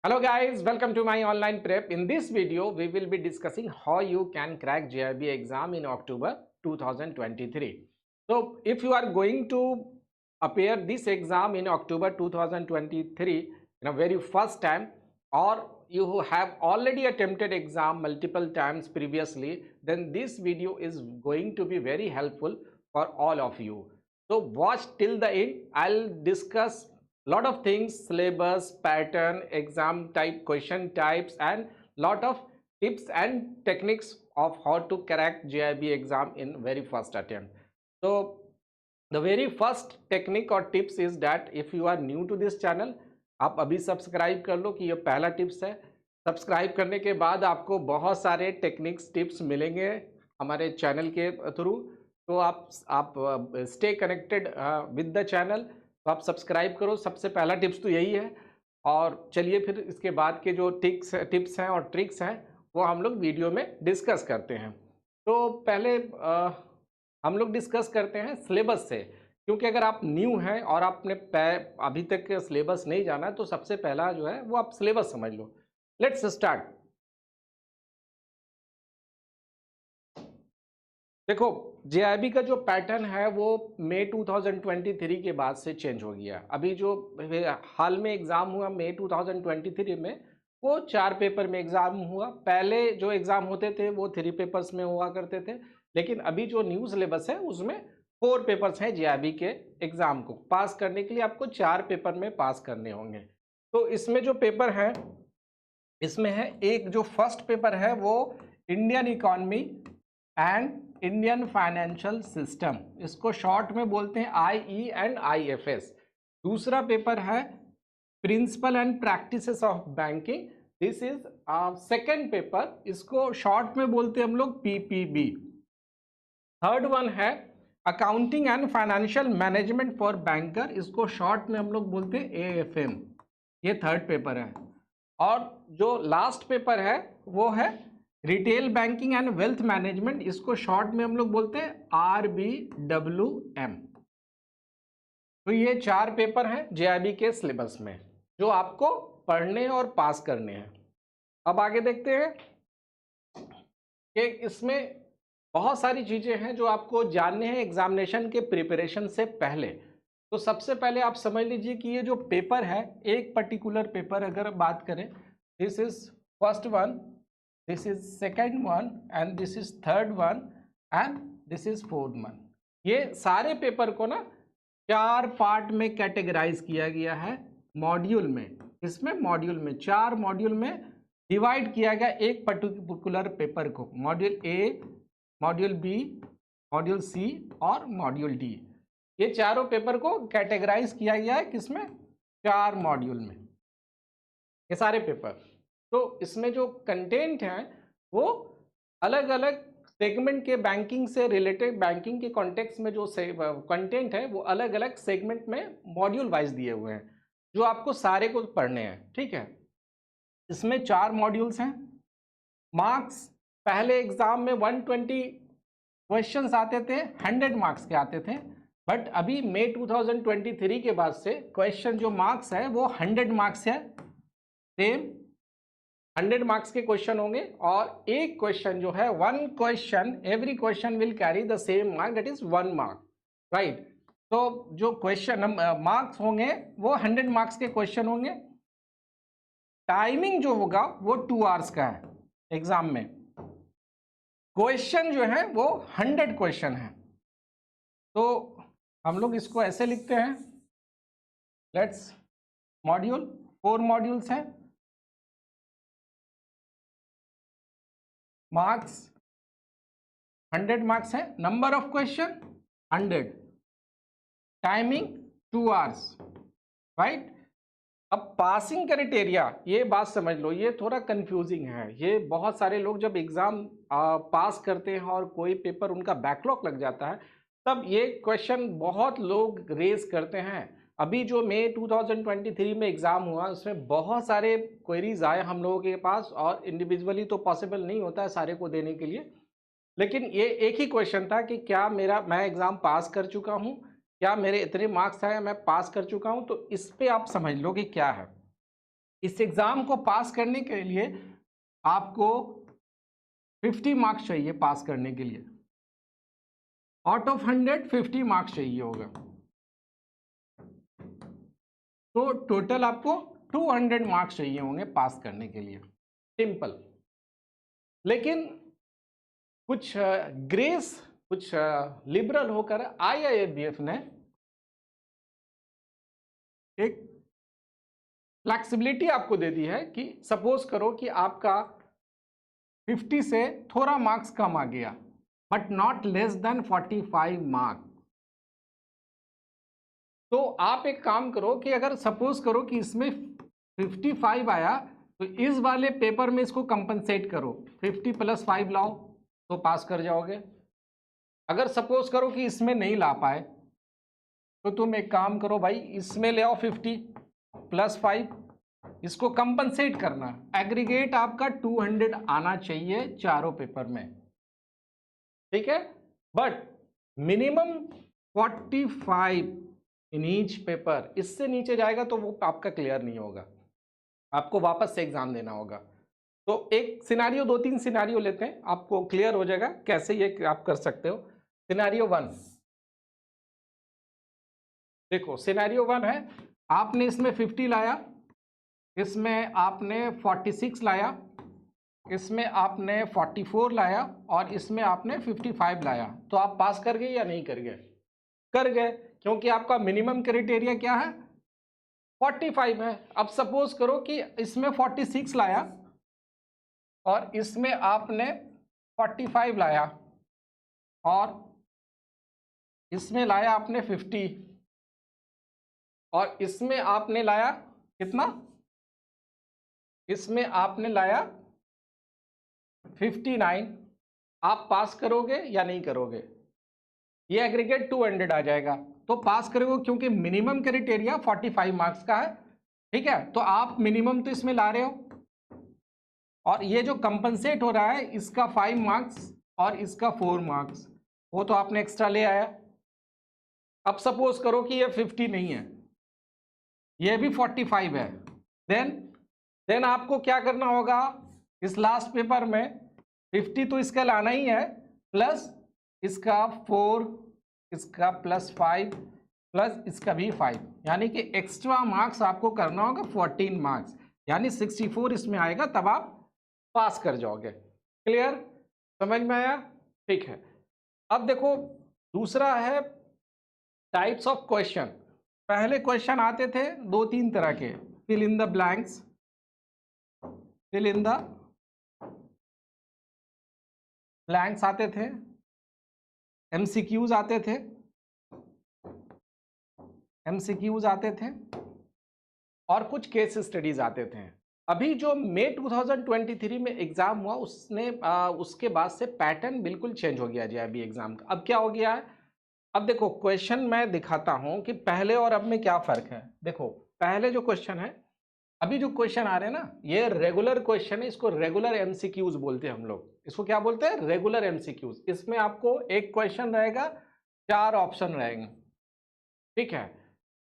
Hello guys, welcome to my online prep. In this video, we will be discussing how you can crack JIB exam in October 2023. So if you are going to appear this exam in October 2023 in a very first time, or you have already attempted exam multiple times previously, then this video is going to be very helpful for all of you. So watch till the end. I'll discuss lot of things: syllabus, pattern, exam type, question types, and lot of tips and techniques of how to crack JIB exam in very first attempt. So the very first technique or tips is that if you are new to this channel, आप अभी subscribe कर लो कि ये पहला tips है। Subscribe करने के बाद आपको बहुत सारे टेक्निक्स टिप्स मिलेंगे हमारे चैनल के थ्रू। तो आप stay connected with the channel. तो आप सब्सक्राइब करो, सबसे पहला टिप्स तो यही है। और चलिए फिर इसके बाद के जो टिप्स हैं और ट्रिक्स हैं वो हम लोग वीडियो में डिस्कस करते हैं। तो पहले हम लोग डिस्कस करते हैं सिलेबस से, क्योंकि अगर आप न्यू हैं और आपने अभी तक सिलेबस नहीं जाना है तो सबसे पहला जो है वो आप सिलेबस समझ लो। Let's start. देखो, जेआईबी का जो पैटर्न है वो मई 2023 के बाद से चेंज हो गया। अभी जो हाल में एग्ज़ाम हुआ मई 2023 में, वो 4 पेपर में एग्ज़ाम हुआ। पहले जो एग्ज़ाम होते थे वो 3 पेपर्स में हुआ करते थे, लेकिन अभी जो न्यू सिलेबस है उसमें 4 पेपर्स हैं। जेआईबी के एग्ज़ाम को पास करने के लिए आपको 4 पेपर में पास करने होंगे। तो इसमें जो पेपर हैं, इसमें है एक जो फर्स्ट पेपर है वो Indian economy and Indian financial system, इसको शॉर्ट में बोलते हैं आईई एंड आईएफएस। दूसरा पेपर है principle and practices of banking, this is second paper, इसको शॉर्ट में बोलते हैं हम लोग पीपीबी। थर्ड वन है accounting and financial management for banker, इसको शॉर्ट में हम लोग बोलते हैं एएफएम। ये थर्ड पेपर है। और जो लास्ट पेपर है वो है retail banking and wealth management, इसको शॉर्ट में हम लोग बोलते हैं RBWM। तो ये 4 पेपर हैं जेआईबी के सिलेबस में जो आपको पढ़ने और पास करने हैं। अब आगे देखते हैं कि इसमें बहुत सारी चीज़ें हैं जो आपको जानने हैं एग्जामिनेशन के प्रिपरेशन से पहले। तो सबसे पहले आप समझ लीजिए कि ये जो पेपर है, एक पर्टिकुलर पेपर अगर बात करें, this is first one, this is second one, and this is third one, and this is fourth one. ये सारे पेपर को ना 4 पार्ट में कैटेगराइज किया गया है मॉड्यूल में। इसमें मॉड्यूल में 4 मॉड्यूल में डिवाइड किया गया एक पर्टिकुलर पेपर को, module A, module B, module C और मॉड्यूल डी। ये चारों पेपर को कैटेगराइज किया गया है किसमें? 4 मॉड्यूल में, ये सारे पेपर। तो इसमें जो कंटेंट हैं वो अलग अलग सेगमेंट के, बैंकिंग से रिलेटेड, बैंकिंग के कॉन्टेक्स्ट में जो कंटेंट है वो अलग अलग सेगमेंट में मॉड्यूल वाइज दिए हुए हैं जो आपको सारे को पढ़ने हैं। ठीक है, इसमें 4 मॉड्यूल्स हैं। मार्क्स पहले एग्जाम में 120 क्वेश्चंस आते थे, 100 मार्क्स के आते थे, बट अभी मई 2023 के बाद से क्वेश्चन जो मार्क्स है वो 100 मार्क्स है। सेम 100 मार्क्स के क्वेश्चन होंगे, और एक क्वेश्चन जो है, one question, every question will carry the same mark, that is 1 mark, right. तो जो क्वेश्चन मार्क्स होंगे वो 100 मार्क्स के क्वेश्चन होंगे। टाइमिंग जो होगा वो 2 आवर्स का है एग्जाम में। क्वेश्चन जो है वो 100 क्वेश्चन है। तो हम लोग इसको ऐसे लिखते हैं, लेट्स मॉड्यूल 4 मॉड्यूल्स हैं, मार्क्स 100 मार्क्स है, number of question 100, timing 2 hours, right. अब पासिंग क्राइटेरिया, ये बात समझ लो, ये थोड़ा कंफ्यूजिंग है। ये बहुत सारे लोग जब एग्जाम पास करते हैं और कोई पेपर उनका बैकलॉग लग जाता है, तब ये क्वेश्चन बहुत लोग रेज करते हैं। अभी जो मई 2023 में एग्ज़ाम हुआ उसमें बहुत सारे क्वेरीज आए हम लोगों के पास, और इंडिविजुअली तो पॉसिबल नहीं होता है सारे को देने के लिए, लेकिन ये एक ही क्वेश्चन था कि क्या मैं एग्ज़ाम पास कर चुका हूँ, क्या मेरे इतने मार्क्स आए, मैं पास कर चुका हूँ। तो इस पे आप समझ लो कि क्या है। इस एग्जाम को पास करने के लिए आपको 50 मार्क्स चाहिए पास करने के लिए। आउट ऑफ 100 50 मार्क्स चाहिए होगा, तो टोटल आपको 200 मार्क्स चाहिए होंगे पास करने के लिए। सिंपल। लेकिन कुछ ग्रेस, कुछ लिबरल होकर IIBF ने एक फ्लेक्सिबिलिटी आपको दे दी है कि सपोज करो कि आपका 50 से थोड़ा मार्क्स कम आ गया, but not less than 45 marks. तो आप एक काम करो कि अगर सपोज करो कि इसमें 55 आया, तो इस वाले पेपर में इसको कंपनसेट करो, 50 + 5 लाओ तो पास कर जाओगे। अगर सपोज करो कि इसमें नहीं ला पाए, तो तुम एक काम करो भाई, इसमें ले आओ 50 + 5, इसको कंपनसेट करना। एग्रीगेट आपका 200 आना चाहिए चारों पेपर में, ठीक है। But minimum 45 in each paper, इससे नीचे जाएगा तो वो आपका क्लियर नहीं होगा, आपको वापस से एग्जाम देना होगा। तो एक सिनारियो, 2-3 सिनारियो लेते हैं, आपको क्लियर हो जाएगा कैसे ये आप कर सकते हो। सिनारियो 1 देखो, सिनेरियो 1 है, आपने इसमें 50 लाया, इसमें आपने 46 लाया, इसमें आपने 44 लाया और इसमें आपने 55 लाया, तो आप पास कर गए या नहीं कर गए? कर गए, क्योंकि आपका मिनिमम क्राइटेरिया क्या है? 45 है। अब सपोज करो कि इसमें 46 लाया और इसमें आपने 45 लाया और इसमें लाया आपने 50 और इसमें आपने लाया कितना? इसमें आपने लाया 59। आप पास करोगे या नहीं करोगे? ये एग्रीगेट 200 आ जाएगा, तो पास करोगे क्योंकि मिनिमम क्राइटेरिया 45 मार्क्स का है, ठीक है। तो आप मिनिमम तो इसमें ला रहे हो और ये जो कंपनसेट हो रहा है इसका 5 मार्क्स और इसका 4 मार्क्स, वो तो आपने एक्स्ट्रा ले आया। अब सपोज करो कि ये 50 नहीं है, ये भी 45 है, देन आपको क्या करना होगा? इस लास्ट पेपर में 50 तो इसका लाना ही है, प्लस इसका 4, इसका +5 प्लस इसका भी 5, यानी कि एक्स्ट्रा मार्क्स आपको करना होगा 14 मार्क्स, यानी 64 इसमें आएगा, तब आप पास कर जाओगे। क्लियर? समझ में आया? ठीक है। अब देखो, दूसरा है टाइप्स ऑफ क्वेश्चन। पहले क्वेश्चन आते थे 2-3 तरह के, fill in the blanks, fill in the blanks आते थे, MCQs आते थे, MCQs आते थे और कुछ केस स्टडीज आते थे। अभी जो मई 2023 में एग्जाम हुआ उसके बाद से पैटर्न बिल्कुल चेंज हो गया जी अभी एग्जाम का। अब क्या हो गया है? अब देखो, क्वेश्चन मैं दिखाता हूं कि पहले और अब में क्या फर्क है। देखो, पहले जो क्वेश्चन है, अभी जो क्वेश्चन आ रहे हैं ना, ये रेगुलर क्वेश्चन है, इसको रेगुलर MCQs बोलते हैं हम लोग। इसको क्या बोलते हैं? Regular MCQs। इसमें आपको एक क्वेश्चन रहेगा, 4 ऑप्शन रहेंगे, ठीक है।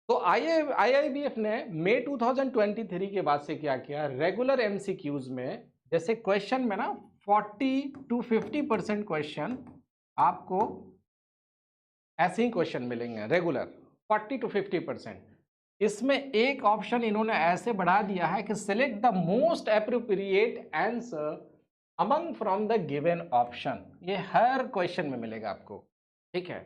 तो IIBF ने मई 2023 के बाद से क्या किया? रेगुलर MCQs में, जैसे क्वेश्चन में ना 40 to 50% क्वेश्चन आपको ऐसे ही क्वेश्चन मिलेंगे रेगुलर, 40 to 50%। इसमें एक ऑप्शन इन्होंने ऐसे बढ़ा दिया है कि select the most appropriate answer among from the given option. ये हर क्वेश्चन में मिलेगा आपको, ठीक है।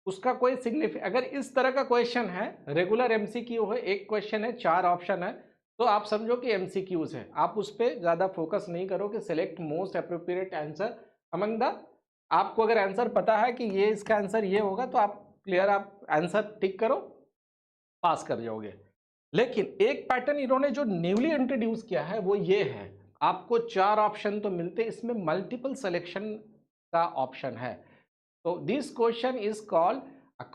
उसका कोई सिग्निफिकेंस, अगर इस तरह का क्वेश्चन है, रेगुलर MCQ है, एक क्वेश्चन है, 4 ऑप्शन है, तो आप समझो कि MCQs है। आप उस पर ज़्यादा फोकस नहीं करो कि select most appropriate answer among the, आपको अगर आंसर पता है कि ये इसका आंसर ये होगा, तो आप क्लियर, आप आंसर टिक करो, पास कर जाओगे। लेकिन एक पैटर्न इन्होंने जो न्यूली इंट्रोड्यूस किया है वो ये है, आपको 4 ऑप्शन तो मिलते, इसमें मल्टीपल सिलेक्शन का ऑप्शन है। तो this question is called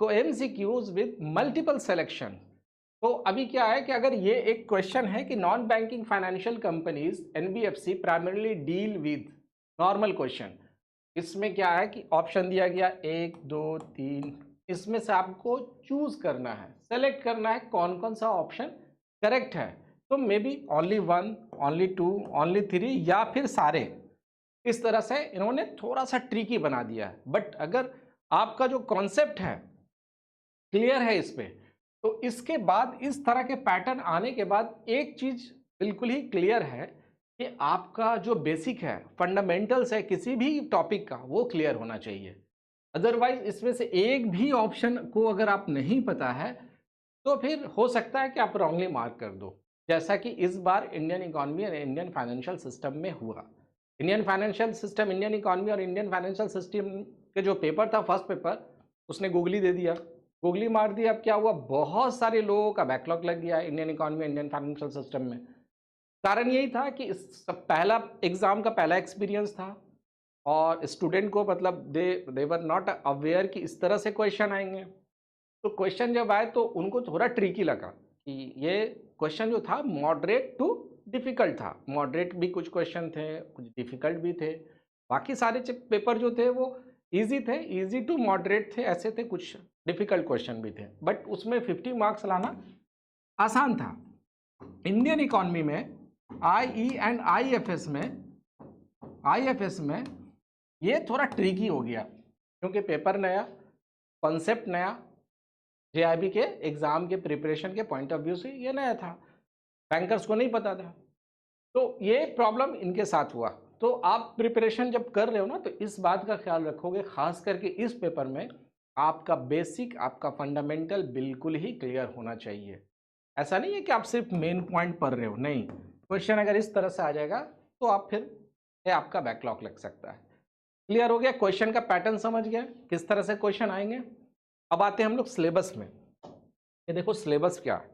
MCQs with multiple selection. तो अभी क्या है कि अगर ये एक क्वेश्चन है कि non banking financial companies NBFC primarily deal with normal question, इसमें क्या है कि ऑप्शन दिया गया 1, 2, 3, इसमें से आपको चूज करना है, सेलेक्ट करना है कौन कौन सा ऑप्शन करेक्ट है। तो may be only 1, only 2, only 3 या फिर सारे, इस तरह से इन्होंने थोड़ा सा ट्रिकी बना दिया है। बट अगर आपका जो कॉन्सेप्ट है क्लियर है इस पे, तो इसके बाद इस तरह के पैटर्न आने के बाद एक चीज बिल्कुल ही क्लियर है कि आपका जो बेसिक है, फंडामेंटल्स है किसी भी टॉपिक का, वो क्लियर होना चाहिए। अदरवाइज इसमें से एक भी ऑप्शन को अगर आप नहीं पता है तो फिर हो सकता है कि आप रॉन्गली मार्क कर दो, जैसा कि इस बार इंडियन इकोनॉमी और इंडियन फाइनेंशियल सिस्टम में हुआ। Indian financial system, Indian economy और इंडियन फाइनेंशियल सिस्टम के जो पेपर था, फर्स्ट पेपर, उसने गूगली दे दिया, गूगली मार दिया। अब क्या हुआ, बहुत सारे लोगों का बैकलॉग लग गया Indian economy, Indian financial system में। कारण यही था कि इस पहला एग्जाम का पहला एक्सपीरियंस था और स्टूडेंट को मतलब दे वर नॉट अवेयर कि इस तरह से क्वेश्चन आएंगे। तो क्वेश्चन जब आए तो उनको थोड़ा ट्रिकी लगा कि ये क्वेश्चन जो था मॉडरेट टू डिफ़िकल्ट था। मॉडरेट भी कुछ क्वेश्चन थे, कुछ डिफ़िकल्ट भी थे, बाकी सारे पेपर जो थे वो इजी थे, इजी टू मॉडरेट थे, ऐसे थे, कुछ डिफ़िकल्ट क्वेश्चन भी थे। बट उसमें 50 मार्क्स लाना आसान था। इंडियन इकॉनमी में IE एंड IFS में ये थोड़ा ट्रिकी हो गया, क्योंकि पेपर नया, कॉन्सेप्ट नया, JIB के एग्ज़ाम के प्रिपरेशन के पॉइंट ऑफ व्यू से ये नया था, बैंकर्स को नहीं पता था। तो ये प्रॉब्लम इनके साथ हुआ। तो आप प्रिपरेशन जब कर रहे हो ना, तो इस बात का ख्याल रखोगे, खास करके इस पेपर में आपका बेसिक, आपका फंडामेंटल बिल्कुल ही क्लियर होना चाहिए। ऐसा नहीं है कि आप सिर्फ मेन पॉइंट पढ़ रहे हो, नहीं। क्वेश्चन अगर इस तरह से आ जाएगा तो आप फिर आपका बैकलॉग लग सकता है। क्लियर हो गया? क्वेश्चन का पैटर्न समझ गया किस तरह से क्वेश्चन आएंगे। अब आते हैं हम लोग सिलेबस में। ये देखो सिलेबस क्या है।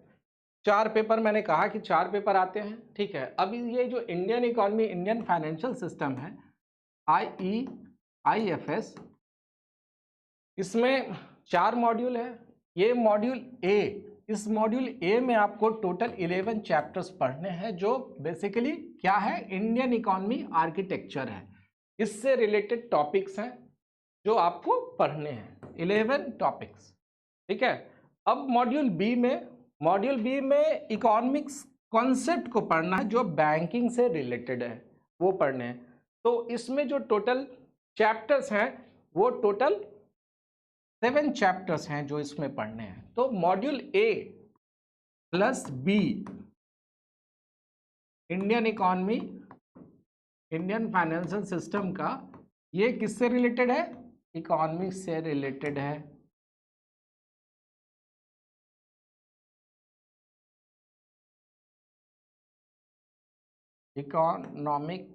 4 पेपर, मैंने कहा कि 4 पेपर आते हैं, ठीक है। अब ये जो Indian economy, Indian financial system है, IE IFS, इसमें 4 मॉड्यूल है। ये मॉड्यूल A, इस मॉड्यूल A में आपको टोटल 11 चैप्टर्स पढ़ने हैं, जो बेसिकली क्या है, इंडियन इकोनॉमी आर्किटेक्चर है। इससे रिलेटेड टॉपिक्स हैं जो आपको पढ़ने हैं, 11 टॉपिक्स, ठीक है। अब मॉड्यूल B में इकोनॉमिक्स कॉन्सेप्ट को पढ़ना है, जो बैंकिंग से रिलेटेड है, वो पढ़ने हैं। तो इसमें जो टोटल चैप्टर्स हैं वो टोटल 7 चैप्टर्स हैं जो इसमें पढ़ने हैं। तो module A plus B, Indian economy, Indian financial system का, ये किससे रिलेटेड है, इकोनॉमिक्स से रिलेटेड है। इकोनॉमिक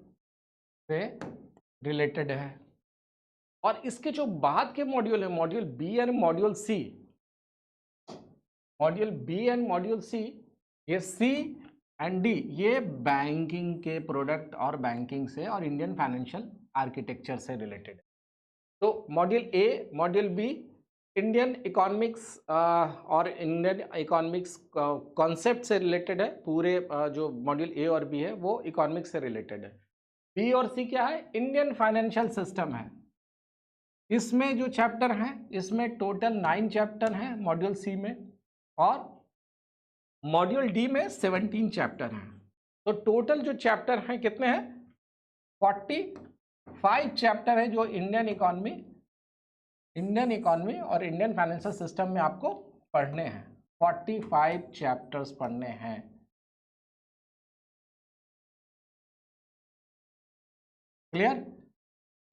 से रिलेटेड है। और इसके जो बाद के मॉड्यूल है, module B and module C, module B and module C, ये C एंड D, ये बैंकिंग के प्रोडक्ट और बैंकिंग से और इंडियन फाइनेंशियल आर्किटेक्चर से रिलेटेड है। तो module A, module B Indian economics और इंडियन इकोनॉमिक्स कॉन्सेप्ट से रिलेटेड है। पूरे जो मॉड्यूल A और B है वो इकोनॉमिक्स से रिलेटेड है। B और C क्या है, इंडियन फाइनेंशियल सिस्टम है। इसमें जो चैप्टर हैं, इसमें टोटल 9 चैप्टर हैं मॉड्यूल C में, और मॉड्यूल D में 17 चैप्टर हैं। तो टोटल जो चैप्टर हैं कितने हैं, 45 चैप्टर है जो इंडियन इकोनॉमी और इंडियन फाइनेंशियल सिस्टम में आपको पढ़ने हैं। 45 चैप्टर्स पढ़ने हैं। क्लियर?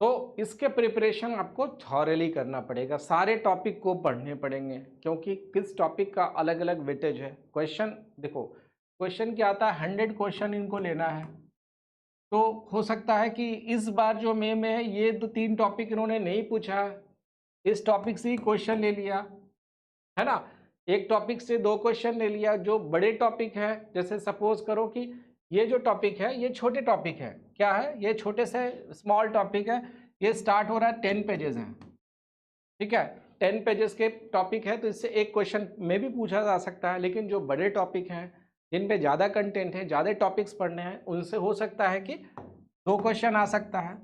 तो इसके प्रिपरेशन आपको थॉरली करना पड़ेगा, सारे टॉपिक को पढ़ने पड़ेंगे, क्योंकि किस टॉपिक का अलग अलग वेटेज है। क्वेश्चन देखो, क्वेश्चन क्या आता है, 100 क्वेश्चन इनको लेना है। तो हो सकता है कि इस बार जो मई में है, ये 2-3 टॉपिक इन्होंने नहीं पूछा, इस टॉपिक से ही क्वेश्चन ले लिया, है ना। एक टॉपिक से 2 क्वेश्चन ले लिया। जो बड़े टॉपिक है, जैसे सपोज करो कि ये जो टॉपिक है ये छोटे टॉपिक है, क्या है, ये छोटे से स्मॉल टॉपिक है, ये स्टार्ट हो रहा है 10 पेजेस हैं, ठीक है, 10 पेजेस के टॉपिक है, तो इससे एक क्वेश्चन में भी पूछा जा सकता है। लेकिन जो बड़े टॉपिक हैं, जिन पे ज़्यादा कंटेंट है, ज़्यादा टॉपिक्स पढ़ने हैं, उनसे हो सकता है कि 2 क्वेश्चन आ सकता है।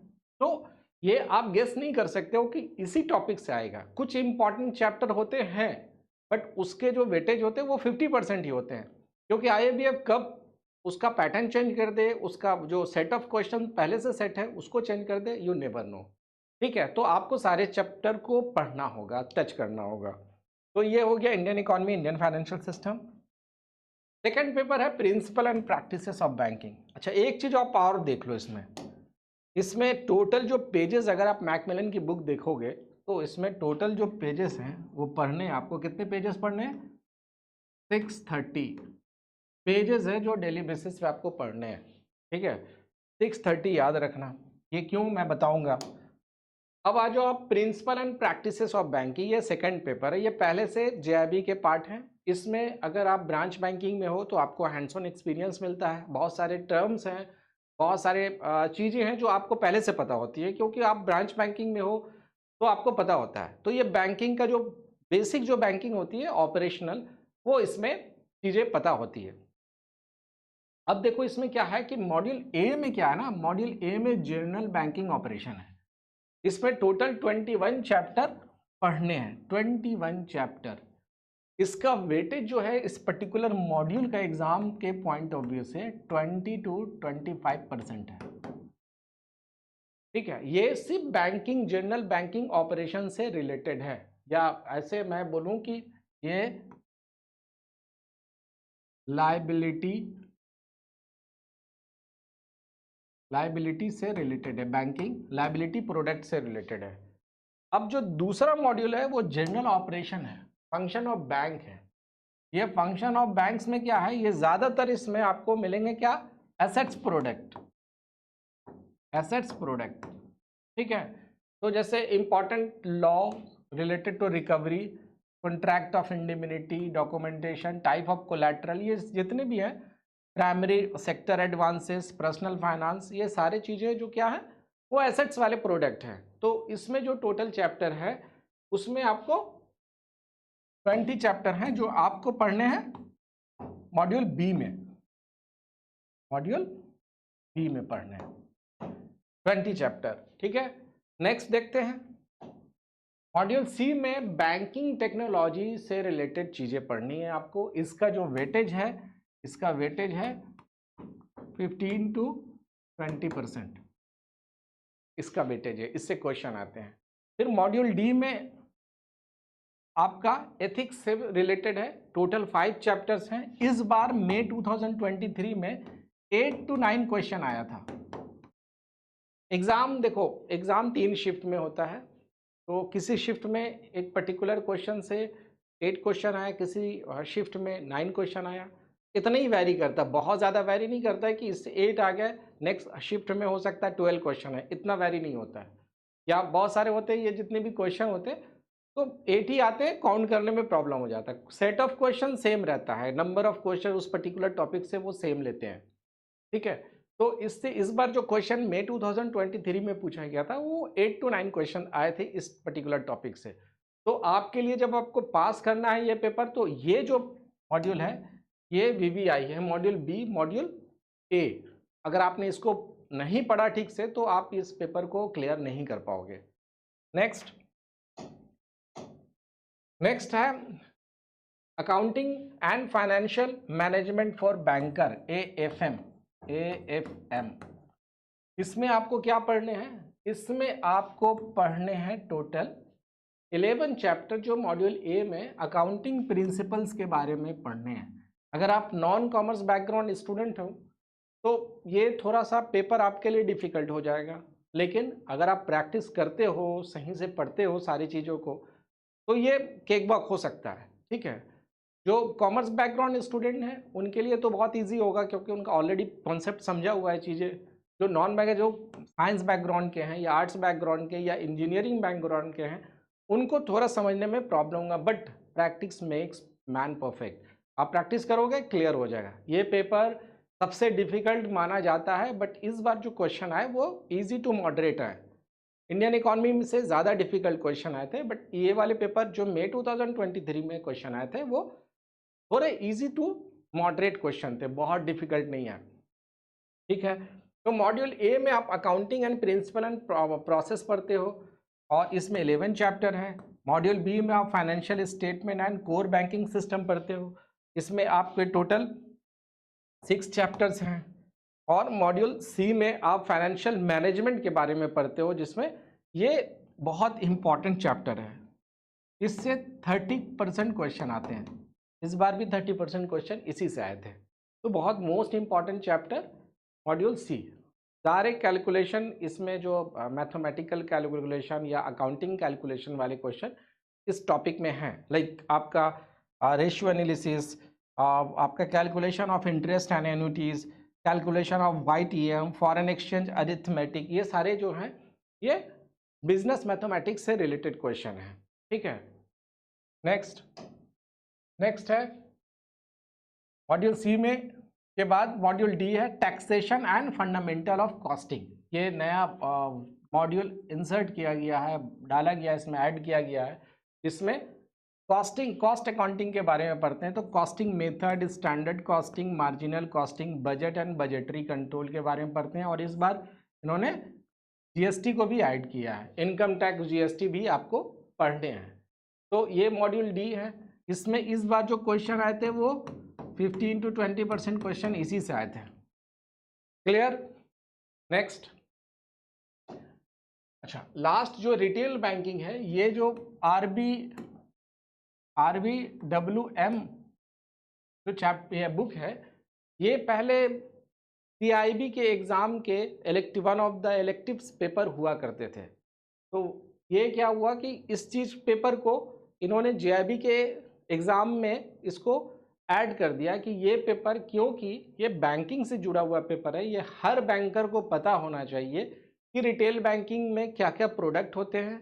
तो ये आप गेस नहीं कर सकते हो कि इसी टॉपिक से आएगा। कुछ इंपॉर्टेंट चैप्टर होते हैं, बट उसके जो वेटेज होते हैं वो 50% ही होते हैं, क्योंकि IABF कब उसका पैटर्न चेंज कर दे, उसका जो सेट ऑफ क्वेश्चन पहले से सेट है उसको चेंज कर दे, यू नेवर नो। ठीक है, तो आपको सारे चैप्टर को पढ़ना होगा, टच करना होगा। तो ये हो गया Indian economy, Indian financial system. Second paper है principle and practices of banking. अच्छा, एक चीज आप और देख लो, इसमें टोटल जो पेजेस, अगर आप मैकमिलन की बुक देखोगे तो इसमें टोटल जो पेजेस हैं वो पढ़ने, आपको कितने पेजेस पढ़ने हैं? 630 पेजेस है जो डेली बेसिस पे आपको पढ़ने हैं। ठीक है, 630 याद रखना। ये क्यों, मैं बताऊंगा। अब आ जाओ आप principle and practices of banking. ये सेकंड पेपर है, ये पहले से जेआईबी के पार्ट हैं। इसमें अगर आप ब्रांच बैंकिंग में हो तो आपको हैंड्स ऑन एक्सपीरियंस मिलता है, बहुत सारे टर्म्स हैं, बहुत सारे चीज़ें हैं जो आपको पहले से पता होती है, क्योंकि आप ब्रांच बैंकिंग में हो तो आपको पता होता है। तो ये बैंकिंग का जो बेसिक जो बैंकिंग होती है ऑपरेशनल, वो इसमें चीज़ें पता होती है। अब देखो इसमें क्या है कि मॉड्यूल ए में क्या है ना, मॉड्यूल ए में जनरल बैंकिंग ऑपरेशन है। इसमें टोटल 21 चैप्टर पढ़ने हैं, 21 चैप्टर। इसका वेटेज जो है इस पर्टिकुलर मॉड्यूल का एग्जाम के पॉइंट ऑफ व्यू से 20 to 25% है। ठीक है, ये सिर्फ बैंकिंग, जनरल बैंकिंग ऑपरेशन से रिलेटेड है, या ऐसे मैं बोलूं कि ये लाइबिलिटी से रिलेटेड है, बैंकिंग लाइबिलिटी प्रोडक्ट से रिलेटेड है। अब जो दूसरा मॉड्यूल है वो जनरल ऑपरेशन है, फंक्शन ऑफ बैंक है। ये फंक्शन ऑफ बैंक्स में क्या है, ये ज्यादातर इसमें आपको मिलेंगे क्या, एसेट्स प्रोडक्ट, एसेट्स प्रोडक्ट। ठीक है, तो जैसे important law related to recovery, contract of indemnity, documentation, type of collateral, ये जितने भी हैं, primary sector advances, personal finance, ये सारी चीज़ें जो क्या है वो एसेट्स वाले प्रोडक्ट हैं। तो इसमें जो टोटल चैप्टर है उसमें आपको 20 चैप्टर हैं जो आपको पढ़ने हैं मॉड्यूल बी में, मॉड्यूल बी में पढ़ने हैं 20 चैप्टर। ठीक है, नेक्स्ट देखते हैं मॉड्यूल सी में बैंकिंग टेक्नोलॉजी से रिलेटेड चीज़ें पढ़नी है आपको। इसका जो वेटेज है, इसका वेटेज है 15 to 20%, इसका वेटेज है, इससे क्वेश्चन आते हैं। फिर मॉड्यूल डी में आपका एथिक्स से रिलेटेड है, टोटल 5 चैप्टर्स हैं। इस बार मई 2023 में 8 to 9 क्वेश्चन आया था। एग्जाम देखो, एग्जाम 3 शिफ्ट में होता है, तो किसी शिफ्ट में एक पर्टिकुलर क्वेश्चन से 8 क्वेश्चन आया, किसी शिफ्ट में 9 क्वेश्चन आया, इतना ही वैरी करता है, बहुत ज़्यादा वैरी नहीं करता है कि इससे 8 आ गया, नेक्स्ट शिफ्ट में हो सकता है 12 क्वेश्चन है, इतना वैरी नहीं होता है। या बहुत सारे होते हैं, ये जितने भी क्वेश्चन होते हैं तो 8 ही आते हैं, काउंट करने में प्रॉब्लम हो जाता है। सेट ऑफ क्वेश्चन सेम रहता है, नंबर ऑफ क्वेश्चन उस पर्टिकुलर टॉपिक से वो सेम लेते हैं। ठीक है, तो इससे इस बार जो क्वेश्चन मई 2023 में पूछा गया था वो 8 to 9 क्वेश्चन आए थे इस पर्टिकुलर टॉपिक से। तो आपके लिए जब आपको पास करना है ये पेपर, तो ये जो मॉड्यूल है ये वीवीआई है, मॉड्यूल बी, मॉड्यूल ए। अगर आपने इसको नहीं पढ़ा ठीक से तो आप इस पेपर को क्लियर नहीं कर पाओगे। नेक्स्ट है accounting and financial management for banker, AFM। इसमें आपको क्या पढ़ने हैं, इसमें आपको पढ़ने हैं टोटल 11 चैप्टर जो मॉड्यूल ए में अकाउंटिंग प्रिंसिपल्स के बारे में पढ़ने हैं। अगर आप नॉन कॉमर्स बैकग्राउंड स्टूडेंट हो तो ये थोड़ा सा पेपर आपके लिए डिफ़िकल्ट हो जाएगा, लेकिन अगर आप प्रैक्टिस करते हो, सही से पढ़ते हो सारी चीज़ों को, तो ये केक वॉक हो सकता है। ठीक है, जो कॉमर्स बैकग्राउंड स्टूडेंट हैं उनके लिए तो बहुत इजी होगा, क्योंकि उनका ऑलरेडी कॉन्सेप्ट समझा हुआ है चीज़ें। जो नॉन बैक जो साइंस बैकग्राउंड के हैं या आर्ट्स बैकग्राउंड के या इंजीनियरिंग बैकग्राउंड के हैं उनको थोड़ा समझने में प्रॉब्लम होगा, but practice makes man perfect. आप प्रैक्टिस करोगे क्लियर हो जाएगा। ये पेपर सबसे डिफिकल्ट माना जाता है, बट इस बार जो क्वेश्चन आए वो ईजी टू मॉडरेट है। इंडियन इकोनॉमी में से ज़्यादा डिफिकल्ट क्वेश्चन आए थे, बट ये वाले पेपर जो मई 2023 में क्वेश्चन आए थे वो थोड़े इजी टू मॉडरेट क्वेश्चन थे, बहुत डिफिकल्ट नहीं है। ठीक है, तो मॉड्यूल ए में आप accounting and principle and process पढ़ते हो और इसमें 11 चैप्टर है। मॉड्यूल बी में आप financial statement and core banking system पढ़ते हो, इसमें आपके टोटल 6 चैप्टर्स हैं। और मॉड्यूल सी में आप फाइनेंशियल मैनेजमेंट के बारे में पढ़ते हो, जिसमें ये बहुत इंपॉर्टेंट चैप्टर है। इससे 30% क्वेश्चन आते हैं। इस बार भी 30% क्वेश्चन इसी से आए थे। तो बहुत most important chapter module C. सारे कैलकुलेशन इसमें जो मैथमेटिकल कैलकुलेशन या अकाउंटिंग कैलकुलेशन वाले क्वेश्चन इस टॉपिक में हैं। लाइक आपका रेशियो एनालिसिस, आपका calculation of interest and annuities, calculation of YTM, foreign exchange arithmetic, ये सारे जो हैं ये बिजनेस मैथमेटिक्स से रिलेटेड क्वेश्चन हैं। ठीक है। नेक्स्ट है मॉड्यूल सी में के बाद मॉड्यूल डी है taxation and fundamental of costing. ये नया मॉड्यूल इंसर्ट किया गया है, डाला गया है, इसमें ऐड किया गया है। इसमें कॉस्ट अकाउंटिंग के बारे में पढ़ते हैं। तो costing method, standard costing, marginal costing, budget and budgetary control के बारे में पढ़ते हैं। और इस बार इन्होंने GST को भी ऐड किया है, इनकम टैक्स GST भी आपको पढ़ने हैं। तो ये मॉड्यूल डी है। इसमें इस बार जो क्वेश्चन आए थे वो 15 to 20% क्वेश्चन इसी से आए थे। क्लियर। नेक्स्ट, अच्छा लास्ट जो रिटेल बैंकिंग है, ये जो RBWM जो चैप्टर बुक है, ये पहले CIB के एग्जाम के one of the electives paper हुआ करते थे। तो ये क्या हुआ कि इस चीज पेपर को इन्होंने JIB के एग्जाम में इसको ऐड कर दिया कि ये पेपर, क्योंकि ये बैंकिंग से जुड़ा हुआ पेपर है, ये हर बैंकर को पता होना चाहिए कि रिटेल बैंकिंग में क्या क्या प्रोडक्ट होते हैं,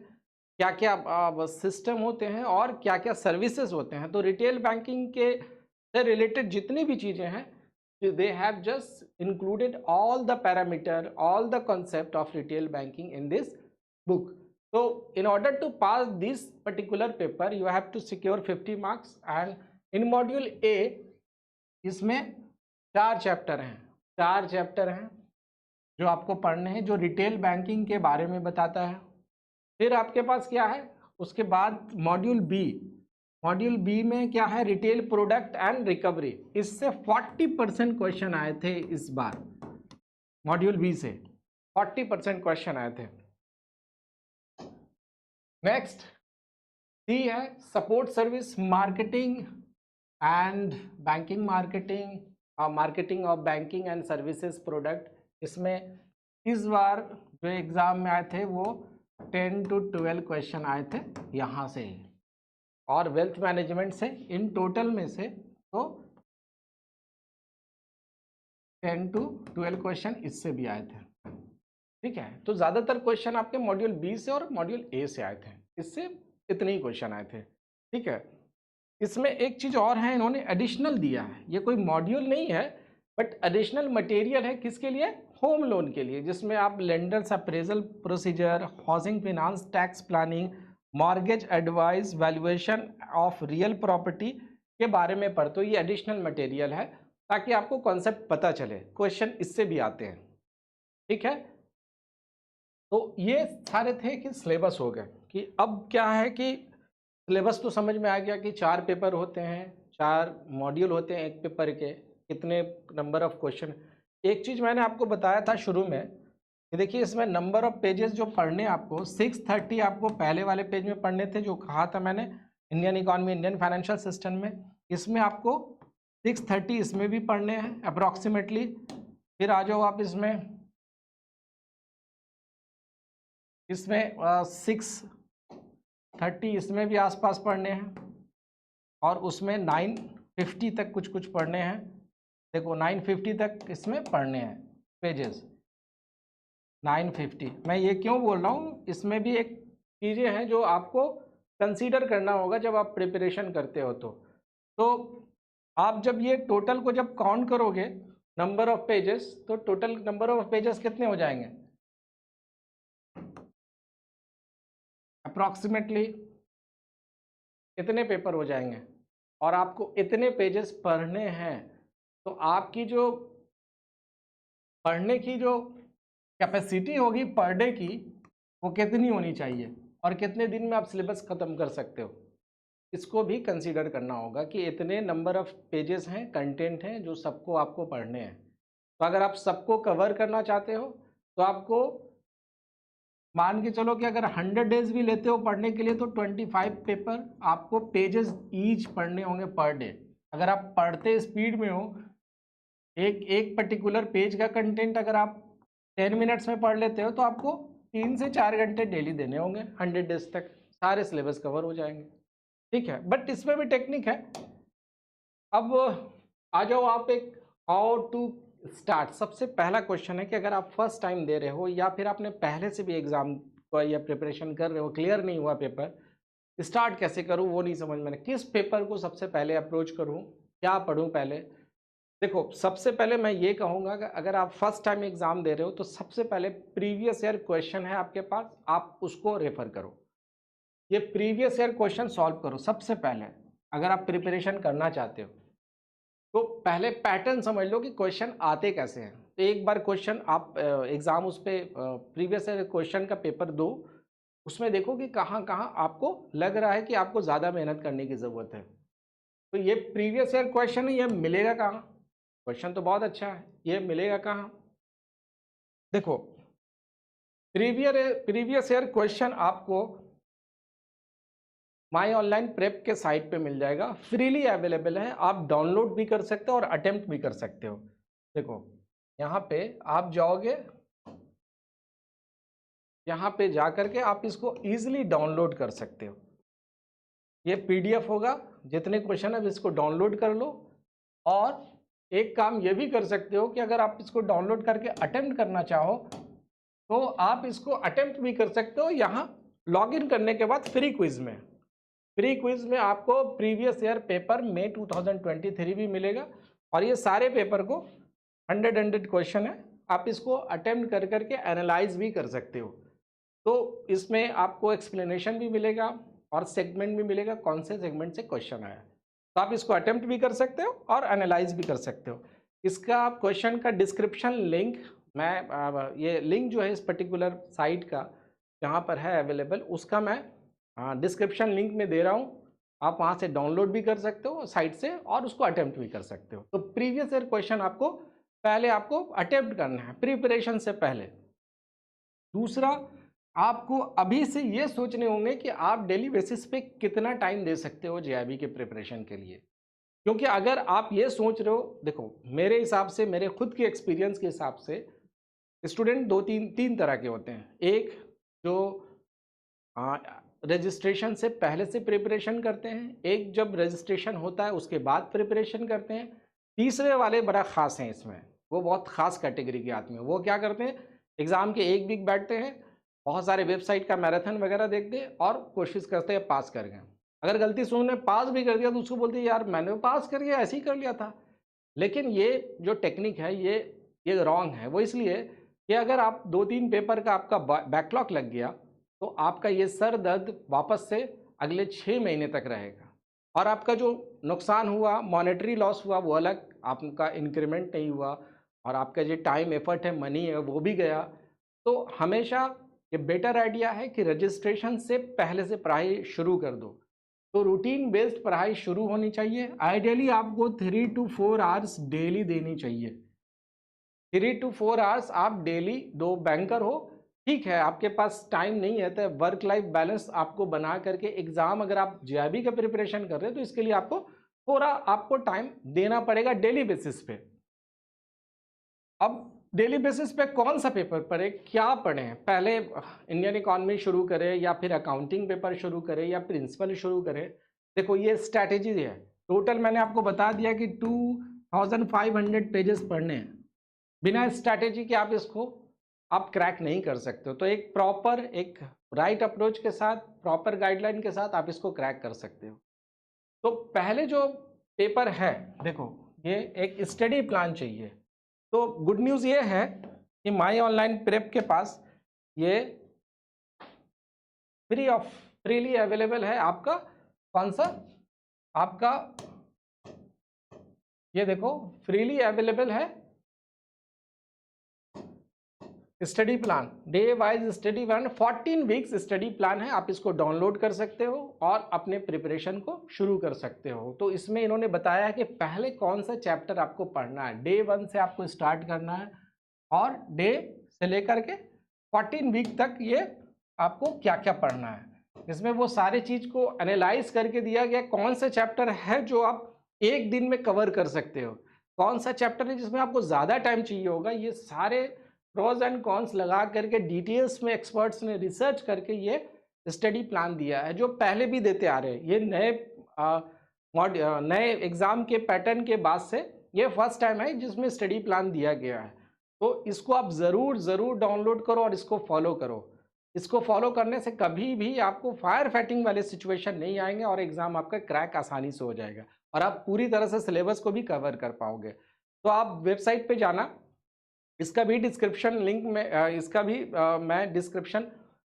क्या क्या सिस्टम होते हैं और क्या क्या सर्विसेज होते हैं। तो रिटेल बैंकिंग के से रिलेटेड जितनी भी चीज़ें हैं, they have just included all the parameter, all the concept of retail banking in this book. So in order to pass this particular paper, you have to secure 50 marks. And in module A, इसमें 4 chapter हैं जो आपको पढ़ने हैं, जो retail banking के बारे में बताता है। फिर आपके पास क्या है, उसके बाद मॉड्यूल बी में क्या है, रिटेल प्रोडक्ट एंड रिकवरी। इससे 40% क्वेश्चन आए थे इस बार। मॉड्यूल बी से 40% क्वेश्चन आए थे। नेक्स्ट सी है support service marketing and banking, marketing of banking and services product. इसमें इस बार जो एग्जाम में आए थे वो 10 to 12 क्वेश्चन आए थे यहाँ से, और वेल्थ मैनेजमेंट से इन टोटल में से तो 10 to 12 क्वेश्चन इससे भी आए थे। ठीक है। तो ज़्यादातर क्वेश्चन आपके मॉड्यूल बी से और मॉड्यूल ए से आए थे, इससे इतने ही क्वेश्चन आए थे। ठीक है। इसमें एक चीज़ और है, इन्होंने एडिशनल दिया है। ये कोई मॉड्यूल नहीं है, बट एडिशनल मटेरियल है। किसके लिए? होम लोन के लिए, जिसमें आप lenders appraisal procedure, housing finance, tax planning, mortgage advice, valuation of real property के बारे में पढ़ते हो। ये एडिशनल मटेरियल है ताकि आपको कॉन्सेप्ट पता चले। क्वेश्चन इससे भी आते हैं। ठीक है। तो ये सारे थे कि सिलेबस हो गए, कि अब क्या है कि सिलेबस तो समझ में आ गया कि 4 पेपर होते हैं, 4 मॉड्यूल होते हैं एक पेपर के, कितने नंबर ऑफ क्वेश्चन। एक चीज़ मैंने आपको बताया था शुरू में कि देखिए इसमें नंबर ऑफ पेजेस जो पढ़ने आपको 630 आपको पहले वाले पेज में पढ़ने थे, जो कहा था मैंने Indian economy, Indian financial system में। इसमें आपको 630 इसमें भी पढ़ने हैं अप्रॉक्सीमेटली। फिर आ जाओ आप इसमें 630 इसमें भी आसपास पढ़ने हैं, और उसमें 950 तक कुछ पढ़ने हैं। देखो 950 तक इसमें पढ़ने हैं पेजेस, 950। मैं ये क्यों बोल रहा हूँ, इसमें भी एक चीज़ें हैं जो आपको कंसीडर करना होगा जब आप प्रिपरेशन करते हो। तो आप जब ये टोटल को जब काउंट करोगे नंबर ऑफ पेजेस, तो टोटल नंबर ऑफ पेजेस कितने हो जाएंगे? अप्रॉक्सीमेटली इतने पेपर हो जाएंगे, और आपको इतने पेजेस पढ़ने हैं। तो आपकी जो पढ़ने की जो कैपेसिटी होगी पर डे की, वो कितनी होनी चाहिए, और कितने दिन में आप सिलेबस ख़त्म कर सकते हो? इसको भी कंसीडर करना होगा कि इतने नंबर ऑफ पेजेस हैं, कंटेंट हैं जो सबको आपको पढ़ने हैं। तो अगर आप सबको कवर करना चाहते हो तो आपको मान के चलो कि अगर 100 डेज भी लेते हो पढ़ने के लिए तो 25 पेपर आपको पेजेस ईच पढ़ने होंगे पर डे। अगर आप पढ़ते स्पीड में हो, एक एक पर्टिकुलर पेज का कंटेंट अगर आप 10 मिनट्स में पढ़ लेते हो तो आपको 3 से 4 घंटे डेली देने होंगे, 100 डेज तक सारे सिलेबस कवर हो जाएंगे। ठीक है, बट इसमें भी टेक्निक है। अब आ जाओ आप एक हाउ टू स्टार्ट। सबसे पहला क्वेश्चन है कि अगर आप फर्स्ट टाइम दे रहे हो या फिर आपने पहले से भी एग्जाम को या प्रिपरेशन कर रहे हो, क्लियर नहीं हुआ पेपर, स्टार्ट कैसे करूं वो नहीं समझ में, किस पेपर को सबसे पहले अप्रोच करूं, क्या पढूं पहले। देखो, सबसे पहले मैं ये कहूँगा कि अगर आप फर्स्ट टाइम एग्जाम दे रहे हो तो सबसे पहले प्रीवियस ईयर क्वेश्चन है आपके पास, आप उसको रेफर करो। ये प्रीवियस ईयर क्वेश्चन सॉल्व करो सबसे पहले अगर आप प्रिपरेशन करना चाहते हो। तो पहले पैटर्न समझ लो कि क्वेश्चन आते कैसे हैं। तो एक बार क्वेश्चन आप एग्ज़ाम उस पर प्रीवियस ईयर क्वेश्चन का पेपर दो, उसमें देखो कि कहाँ कहाँ आपको लग रहा है कि आपको ज़्यादा मेहनत करने की ज़रूरत है। तो ये प्रीवियस ईयर क्वेश्चन है, ये मिलेगा कहाँ? क्वेश्चन तो बहुत अच्छा है, ये मिलेगा कहाँ? देखो, प्रीवियस ईयर क्वेश्चन आपको माई ऑनलाइन प्रेप के साइट पे मिल जाएगा, फ्रीली अवेलेबल है, आप डाउनलोड भी कर सकते हो और अटेम्प्ट भी कर सकते हो। देखो, यहाँ पे आप जाओगे, यहाँ पे जा करके आप इसको इजीली डाउनलोड कर सकते हो। ये पीडीएफ होगा, जितने क्वेश्चन है इसको डाउनलोड कर लो। और एक काम ये भी कर सकते हो कि अगर आप इसको डाउनलोड करके अटेम्प्ट करना चाहो तो आप इसको अटेम्प्ट भी कर सकते हो। यहाँ लॉगिन करने के बाद फ्री क्विज में आपको प्रीवियस ईयर पेपर में 2023 भी मिलेगा। और ये सारे पेपर को 100 क्वेश्चन है, आप इसको अटेम्प्ट कर करके एनालाइज भी कर सकते हो। तो इसमें आपको एक्सप्लेनेशन भी मिलेगा और सेगमेंट भी मिलेगा, कौन से सेगमेंट से क्वेश्चन आया। तो आप इसको अटेम्प्ट भी कर सकते हो और एनालाइज भी कर सकते हो। इसका क्वेश्चन का डिस्क्रिप्शन लिंक, मैं ये लिंक जो है इस पर्टिकुलर साइट का जहाँ पर है अवेलेबल, उसका मैं डिस्क्रिप्शन लिंक में दे रहा हूँ। आप वहाँ से डाउनलोड भी कर सकते हो साइट से और उसको अटेम्प्ट भी कर सकते हो। तो प्रीवियस ईयर क्वेश्चन आपको पहले आपको अटेम्प्ट करना है प्रिपरेशन से पहले। दूसरा, आपको अभी से ये सोचने होंगे कि आप डेली बेसिस पे कितना टाइम दे सकते हो जेआईबी के प्रिपरेशन के लिए। क्योंकि अगर आप ये सोच रहे हो, देखो मेरे हिसाब से, मेरे खुद के एक्सपीरियंस के हिसाब से स्टूडेंट तीन तरह के होते हैं। एक जो रजिस्ट्रेशन से पहले से प्रिपरेशन करते हैं, एक जब रजिस्ट्रेशन होता है उसके बाद प्रिपरेशन करते हैं, तीसरे वाले बड़ा ख़ास हैं इसमें, वो बहुत ख़ास कैटेगरी के आदमी हैं। वो क्या करते हैं, एग्ज़ाम के एक वीक बैठते हैं, बहुत सारे वेबसाइट का मैराथन वगैरह देखते हैं और कोशिश करते हैं पास कर गए। अगर गलती से उन्होंने पास भी कर दिया तो उसको बोलते हैं यार मैंने पास कर दिया, ऐसे ही कर लिया था। लेकिन ये जो टेक्निक है ये रॉन्ग है। वो इसलिए कि अगर आप 2-3 पेपर का आपका बैकलॉग लग गया तो आपका ये सर दर्द वापस से अगले 6 महीने तक रहेगा। और आपका जो नुकसान हुआ, मॉनेटरी लॉस हुआ, वो अलग, आपका इंक्रीमेंट नहीं हुआ और आपका जो टाइम एफर्ट है, मनी है, वो भी गया। तो हमेशा ये बेटर आइडिया है कि रजिस्ट्रेशन से पहले से पढ़ाई शुरू कर दो। तो रूटीन बेस्ड पढ़ाई शुरू होनी चाहिए। आइडियली आपको 3 to 4 आवर्स डेली देनी चाहिए। 3 to 4 आवर्स आप डेली दो। बैंकर हो, ठीक है, आपके पास टाइम नहीं है तो वर्क लाइफ बैलेंस आपको बना करके एग्जाम, अगर आप जेआईबी का प्रिपरेशन कर रहे हो तो इसके लिए आपको टाइम देना पड़ेगा डेली बेसिस पे। अब डेली बेसिस पे कौन सा पेपर पढ़े, क्या पढ़ें? पहले इंडियन इकॉनमी शुरू करें या फिर अकाउंटिंग पेपर शुरू करें या प्रिंसिपल शुरू करें? देखो, ये स्ट्रैटेजी है। टोटल मैंने आपको बता दिया कि 2500 पेजेस पढ़ने हैं। बिना स्ट्रैटेजी के आप क्रैक नहीं कर सकते हो। तो एक प्रॉपर, एक राइट अप्रोच के साथ, प्रॉपर गाइडलाइन के साथ आप इसको क्रैक कर सकते हो। तो पहले जो पेपर है, देखो ये एक स्टडी प्लान चाहिए। तो गुड न्यूज़ ये है कि माई ऑनलाइन प्रेप के पास ये फ्रीली अवेलेबल है। आपका कौन सा, आपका ये देखो फ्रीली अवेलेबल है, study plan, day wise study plan, 14 weeks study plan है। आप इसको डाउनलोड कर सकते हो और अपने प्रिपरेशन को शुरू कर सकते हो। तो इसमें इन्होंने बताया है कि पहले कौन सा चैप्टर आपको पढ़ना है, डे 1 से आपको स्टार्ट करना है और डे से लेकर के 14 वीक तक ये आपको क्या क्या पढ़ना है। इसमें वो सारे चीज़ को एनालाइज करके दिया गया, कौन सा चैप्टर है जो आप एक दिन में कवर कर सकते हो, कौन सा चैप्टर है जिसमें आपको ज़्यादा टाइम चाहिए होगा। ये सारे प्रोज एंड कॉन्स लगा करके डिटेल्स में एक्सपर्ट्स ने रिसर्च करके ये स्टडी प्लान दिया है, जो पहले भी देते आ रहे हैं। ये नए एग्ज़ाम के पैटर्न के बाद से ये फर्स्ट टाइम है जिसमें स्टडी प्लान दिया गया है। तो इसको आप ज़रूर डाउनलोड करो और इसको फॉलो करो। इसको फॉलो करने से कभी भी आपको फायर फाइटिंग वाले सिचुएशन नहीं आएंगे और एग्ज़ाम आपका क्रैक आसानी से हो जाएगा और आप पूरी तरह से सिलेबस को भी कवर कर पाओगे। तो आप वेबसाइट पे जाना, इसका भी डिस्क्रिप्शन लिंक में मैं डिस्क्रिप्शन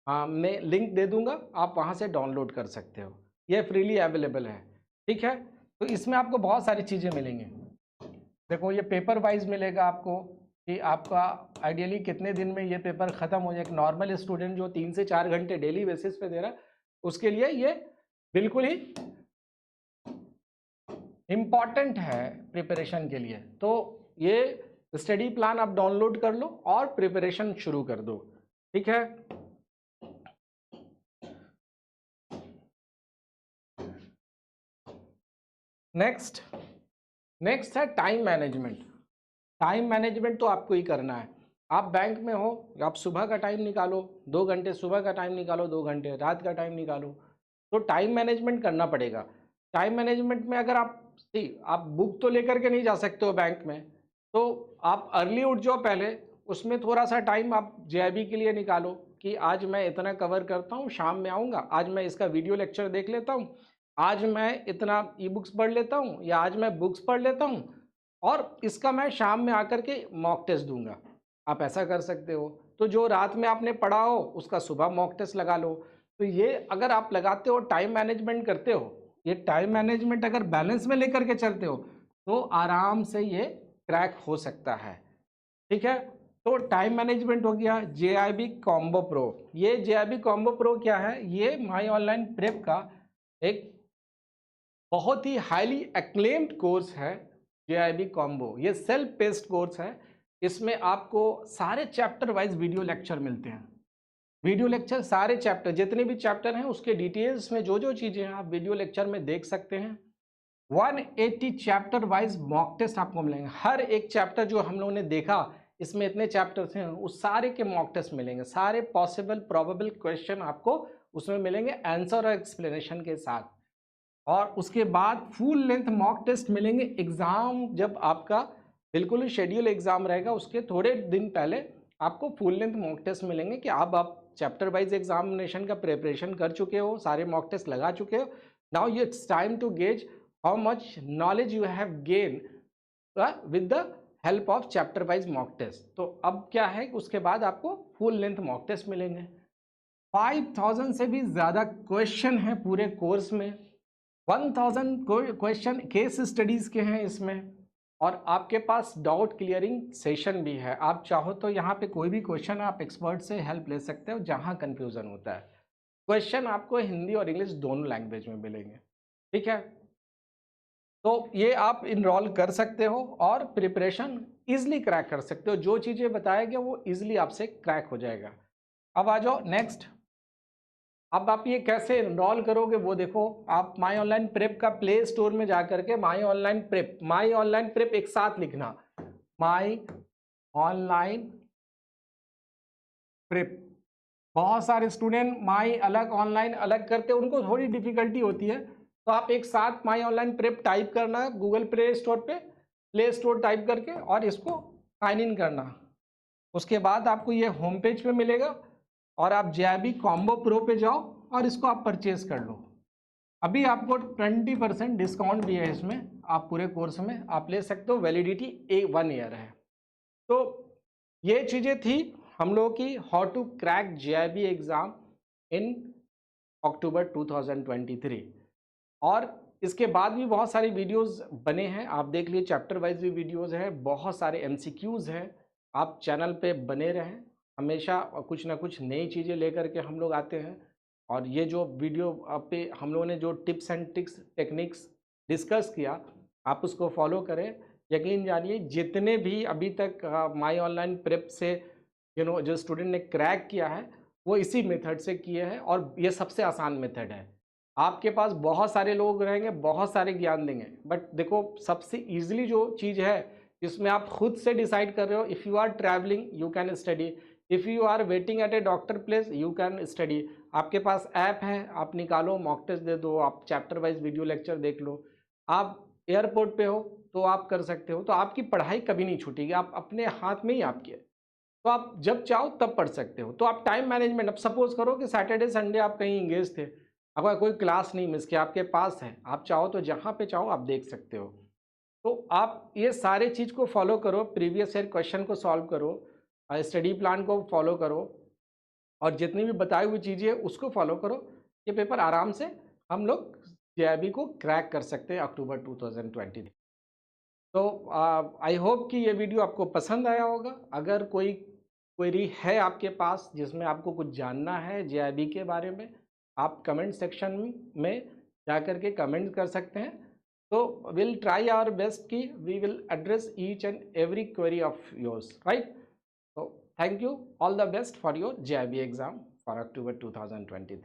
में लिंक दे दूंगा, आप वहाँ से डाउनलोड कर सकते हो। ये फ्रीली अवेलेबल है, ठीक है। तो इसमें आपको बहुत सारी चीज़ें मिलेंगी। देखो ये पेपर वाइज मिलेगा आपको कि आपका आइडियली कितने दिन में ये पेपर ख़त्म हो जाए। एक नॉर्मल स्टूडेंट जो 3 से 4 घंटे डेली बेसिस पे दे रहा है उसके लिए ये बिल्कुल ही इम्पॉर्टेंट है प्रिपरेशन के लिए। तो ये स्टडी प्लान आप डाउनलोड कर लो और प्रिपरेशन शुरू कर दो, ठीक है। नेक्स्ट है टाइम मैनेजमेंट। टाइम मैनेजमेंट तो आपको ही करना है। आप बैंक में हो, आप सुबह का टाइम निकालो, 2 घंटे सुबह का टाइम निकालो, 2 घंटे रात का टाइम निकालो, तो टाइम मैनेजमेंट करना पड़ेगा। टाइम मैनेजमेंट में अगर आप बुक तो लेकर के नहीं जा सकते हो बैंक में, तो आप अर्ली उठ जाओ पहले, उसमें थोड़ा सा टाइम आप जेआईबी के लिए निकालो कि आज मैं इतना कवर करता हूँ, शाम में आऊँगा, आज मैं इसका वीडियो लेक्चर देख लेता हूँ, आज मैं इतना ई बुक्स पढ़ लेता हूँ या आज मैं बुक्स पढ़ लेता हूँ और इसका मैं शाम में आकर के मॉक टेस्ट दूंगा। आप ऐसा कर सकते हो। तो जो रात में आपने पढ़ा हो उसका सुबह मॉक टेस्ट लगा लो। तो ये अगर आप लगाते हो, टाइम मैनेजमेंट करते हो, ये टाइम मैनेजमेंट अगर बैलेंस में लेकर के चलते हो तो आराम से ये क्रैक हो सकता है, ठीक है। तो टाइम मैनेजमेंट हो गया। जेआईबी कॉम्बो प्रो, ये जेआईबी कॉम्बो प्रो क्या है, ये माई ऑनलाइन प्रेप का एक बहुत ही हाईली एक्लेम्ड कोर्स है। जेआईबी कॉम्बो ये सेल्फ पेस्ड कोर्स है। इसमें आपको सारे चैप्टर वाइज वीडियो लेक्चर मिलते हैं। वीडियो लेक्चर सारे चैप्टर, जितने भी चैप्टर हैं उसके डिटेल्स में जो जो चीज़ें हैं आप वीडियो लेक्चर में देख सकते हैं। 180 चैप्टर वाइज मॉक टेस्ट आपको मिलेंगे। हर एक चैप्टर जो हम लोगों ने देखा, इसमें इतने चैप्टर्स हैं, उस सारे के मॉक टेस्ट मिलेंगे। सारे पॉसिबल प्रोबेबल क्वेश्चन आपको उसमें मिलेंगे आंसर और एक्सप्लेनेशन के साथ। और उसके बाद फुल लेंथ मॉक टेस्ट मिलेंगे। एग्ज़ाम जब आपका बिल्कुल ही शेड्यूल एग्ज़ाम रहेगा उसके थोड़े दिन पहले आपको फुल लेंथ मॉक टेस्ट मिलेंगे कि अब आप चैप्टर वाइज एग्जामिनेशन का प्रिपरेशन कर चुके हो, सारे मॉक टेस्ट लगा चुके हो। Now it's time to gauge how much knowledge you have gain with the help of chapter wise mock test. तो अब क्या है, उसके बाद आपको फुल लेंथ मॉक टेस्ट मिलेंगे। 5000 से भी ज़्यादा क्वेश्चन हैं पूरे कोर्स में। 1000 क्वेश्चन केस स्टडीज़ के हैं इसमें, और आपके पास डाउट क्लियरिंग सेशन भी है। आप चाहो तो यहाँ पे कोई भी क्वेश्चन आप एक्सपर्ट से हेल्प ले सकते हो जहाँ कन्फ्यूज़न होता है। क्वेश्चन आपको हिंदी और इंग्लिश दोनों लैंग्वेज में मिलेंगे, ठीक है। तो ये आप इनरोल कर सकते हो और प्रिपरेशन ईजिली क्रैक कर सकते हो। जो चीज़ें बताया गया वो ईजिली आपसे क्रैक हो जाएगा। अब आ जाओ नेक्स्ट। अब आप ये कैसे इनरोल करोगे वो देखो। आप माई ऑनलाइन प्रेप का प्ले स्टोर में जाकर के माई ऑनलाइन प्रेप एक साथ लिखना, माई ऑनलाइन प्रेप। बहुत सारे स्टूडेंट माई अलग ऑनलाइन अलग करते हैं, उनको थोड़ी डिफिकल्टी होती है। तो आप एक साथ माई ऑनलाइन प्रेप टाइप करना गूगल प्ले स्टोर पे, प्ले स्टोर टाइप करके और इसको साइन इन करना। उसके बाद आपको ये होम पेज पे मिलेगा और आप जेआईबी कॉम्बो प्रो पे जाओ और इसको आप परचेज कर लो। अभी आपको 20% डिस्काउंट भी है इसमें, आप पूरे कोर्स में आप ले सकते हो। वैलिडिटी 1 ईयर है। तो ये चीज़ें थी हम लोगों की how to crack JAIIB exam in October 2023। और इसके बाद भी बहुत सारी वीडियोस बने हैं, आप देख लीजिए। चैप्टर वाइज भी वीडियोस हैं, बहुत सारे एमसीक्यूज़ हैं। आप चैनल पे बने रहें हमेशा कुछ ना कुछ नई चीज़ें लेकर के हम लोग आते हैं। और ये जो वीडियो पे हम लोगों ने जो tips and tricks techniques discuss किया, आप उसको फॉलो करें। यकीन जानिए जितने भी अभी तक माई ऑनलाइन प्रेप से जो स्टूडेंट ने क्रैक किया है, वो इसी मेथड से किए हैं और ये सबसे आसान मेथड है। आपके पास बहुत सारे लोग रहेंगे, बहुत सारे ज्ञान देंगे, बट देखो सबसे ईज़िली जो चीज़ है जिसमें आप खुद से डिसाइड कर रहे हो, if you are travelling you can study, if you are waiting at a doctor place you can study. आपके पास ऐप है, आप निकालो, मॉक टेस्ट दे दो, आप चैप्टर वाइज वीडियो लेक्चर देख लो। आप एयरपोर्ट पे हो तो आप कर सकते हो, तो आपकी पढ़ाई कभी नहीं छूटेगी, आप अपने हाथ में ही आपकी है। तो आप जब चाहो तब पढ़ सकते हो। तो आप टाइम मैनेजमेंट, अब सपोज करो कि सैटरडे संडे आप कहीं इंगेज थे, अगर कोई क्लास नहीं मिस किया, आपके पास है, आप चाहो तो जहाँ पे चाहो आप देख सकते हो। तो आप ये सारे चीज़ को फॉलो करो, प्रीवियस ईयर क्वेश्चन को सॉल्व करो, स्टडी प्लान को फॉलो करो और जितनी भी बताई हुई चीज़ें उसको फॉलो करो। ये पेपर आराम से हम लोग जेईई को क्रैक कर सकते हैं अक्टूबर 2020। तो आई होप कि ये वीडियो आपको पसंद आया होगा। अगर कोई क्वेरी है आपके पास जिसमें आपको कुछ जानना है जेईई के बारे में, आप कमेंट सेक्शन में जा कर के कमेंट कर सकते हैं। तो विल ट्राई आवर बेस्ट कि we will address each and every query of yours, right. तो thank you, all the best for your JEE exam for October 2023।